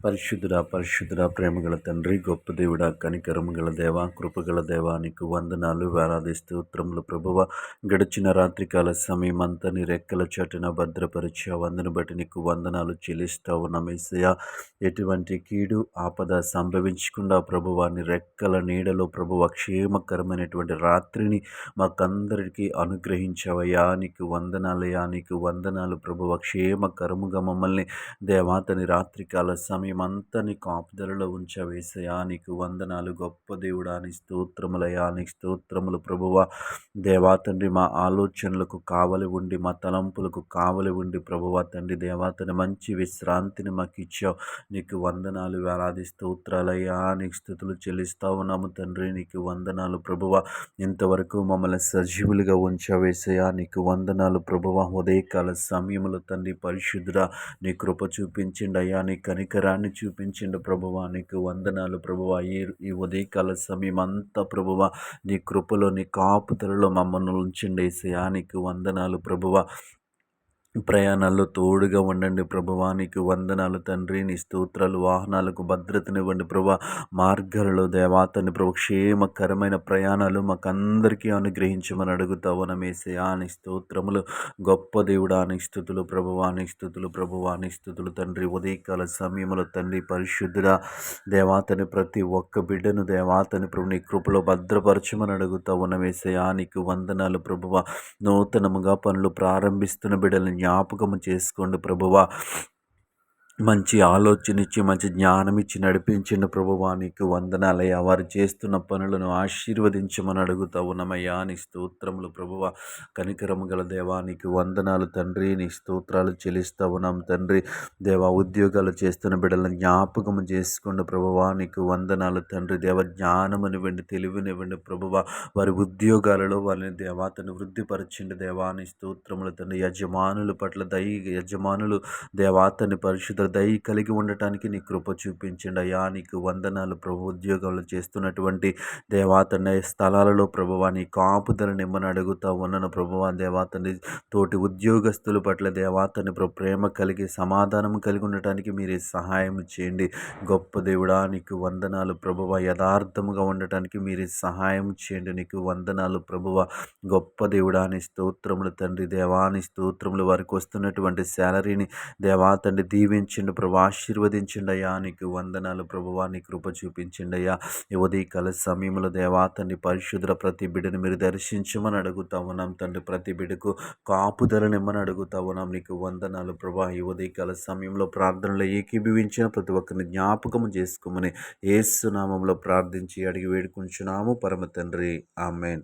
పరిశుద్ధుడా పరిశుద్ధుడా ప్రేమగల తండ్రి గొప్ప దేవుడా కనికరము గల దేవ కృపగల దేవా నీకు వందనాలు వేలాది స్తోత్రములు ప్రభువ. గడిచిన రాత్రికాల సమయం అంతా నీ రెక్కల చాటున భద్రపరిచి వందను బట్టి నీకు వందనాలు చెల్లిస్తా ఉన్నాం యేసయ్యా. ఎటువంటి కీడు ఆపద సంభవించకుండా ప్రభువ నీ రెక్కల నీడలో ప్రభువ క్షేమకరమైనటువంటి రాత్రిని మాకందరికీ అనుగ్రహించవయ్యా. నీకు వందనాలయ్యా, నీకు వందనాలు ప్రభువ. క్షేమకరముగా మమ్మల్ని దేవాతని రాత్రికాల సమయం అంతా నీ కాపుదలలో ఉంచవేసయా. నీకు వందనాలు గొప్ప దేవుడా, నీ స్తోత్రములయా, నీ స్తోత్రములు ప్రభువ. దేవా తండ్రి మా ఆలోచనలకు కావలి ఉండి మా తలంపులకు కావలి ఉండి ప్రభువ తండ్రి దేవాతని మంచి విశ్రాంతిని మాకు ఇచ్చావు. నీకు వందనాలు వేలాది స్తోత్రాలయ్యా, నీకు స్తుతులు చెల్లిస్తా ఉన్నాము తండ్రి. నీకు వందనాలు ప్రభువ. ఇంతవరకు మమ్మల్ని సజీవులుగా ఉంచవేసయా. నీకు వందనాలు ప్రభువ. ఉదయకాల సమయములు తండ్రి పరిశుద్ధుడా నీ కృప చూపించిండి అయ్యా, నీ కనికరాన్ని చూపించిండు ప్రభువా. నీకు వందనాలు ప్రభువా. ఈ ఉదయకాల సమయం అంతా ప్రభువా నీ కృపలో నీ కాపుదలలో మమ్మల్ని ఉంచండి యేసయ్యా. నీకు వందనాలు ప్రభువా. ప్రయాణాల్లో తోడుగా ఉండండి ప్రభువా. నీకు వందనాలు తండ్రి. నీ స్తోత్రాలు. వాహనాలకు భద్రతనివ్వండి ప్రభా. మార్గాలలో దేవాతని ప్రభు క్షేమకరమైన ప్రయాణాలు మాకందరికీ అనుగ్రహించమని అడుగుతావు నమేసయా. నీ స్తోత్రములు గొప్ప దేవుడా. నీ స్తుతులు ప్రభువా, నీ స్తుతులు ప్రభువా, నీ స్తుతులు తండ్రి. ఉదయకాల సమయములో తండ్రి పరిశుద్ధుడా దేవాతని ప్రతి ఒక్క బిడ్డను దేవాతని ప్రభు నీ కృపలో భద్రపరచమని అడుగుతావు నమేసయా. నీకు వందనాలు ప్రభువా. నూతనముగా పనులు ప్రారంభిస్తున్న బిడ్డలను జ్ఞాపకము చేసుకోండి ప్రభువా. మంచి ఆలోచన ఇచ్చి మంచి జ్ఞానం ఇచ్చి నడిపించిన ప్రభువా. నీకు వందనాలయ్యా. వారు చేస్తున్న పనులను ఆశీర్వదించమని అడుగుతా ఉన్నామయ్యా. నీ స్తోత్రములు ప్రభువా. కనికరము గల దేవా నీకు వందనాలు తండ్రి. నీ స్తోత్రాలు చెల్లిస్తా ఉన్నాం తండ్రి. దేవా ఉద్యోగాలు చేస్తున్న బిడ్డలను జ్ఞాపకము చేసుకోండి ప్రభువా. నీకు వందనాలు తండ్రి. దేవ జ్ఞానమునివ్వండి, తెలివినివ్వండి ప్రభువా. వారి ఉద్యోగాలలో వారిని దేవాతను వృద్ధిపరచండి దేవా. నీ స్తోత్రములు తండ్రి. యజమానుల పట్ల యజమానులు దేవాతని పరిశుద్ధ దయ కలిగి ఉండటానికి నీ కృప చూపించండి అయ్యా. నీకు వందనాలు ప్రభు. ఉద్యోగాలు చేస్తున్నటువంటి దేవాతని స్థలాలలో ప్రభువా నీ కాపుదల నిమ్మని అడుగుతా ఉన్నాను ప్రభువా. దేవాతని తోటి ఉద్యోగస్తుల పట్ల దేవాతని ప్రేమ కలిగి సమాధానం కలిగి ఉండటానికి మీరే సహాయం చేయండి గొప్ప దేవుడా. నీకు వందనాలు ప్రభువా. యథార్థముగా ఉండటానికి మీరే సహాయం చేయండి. నీకు వందనాలు ప్రభువా. గొప్ప దేవుడా. నీ స్తోత్రములు తండ్రి. దేవాని స్తోత్రములు వారికి వస్తున్నటువంటి శాలరీని దేవాతండి దీవించండి ప్రభు. ఆశీర్వదించండి అయ్యా. నీకు వందనాలు ప్రభువా. నీ కృప చూపించండి అయ్యా. ఈ ఉదయకాల సమయంలో దేవాతండి పరిశుద్ధ ప్రతి బిడ్డను మీరు దర్శించమని అడుగుతా ఉన్నాం తండ్రి. ప్రతి బిడ్డకు కాపుదలనిమ్మని అడుగుతా ఉన్నాం. నీకు వందనాలు ప్రభా. ఈ ఉదయకాల సమయంలో ప్రార్థనలో ఏకీభవించిన ప్రతి ఒక్కరిని జ్ఞాపకము చేసుకోమని యేసు నామములో ప్రార్థించి అడిగి వేడుకుంటున్నాము పరమ తండ్రి. ఆమేన్.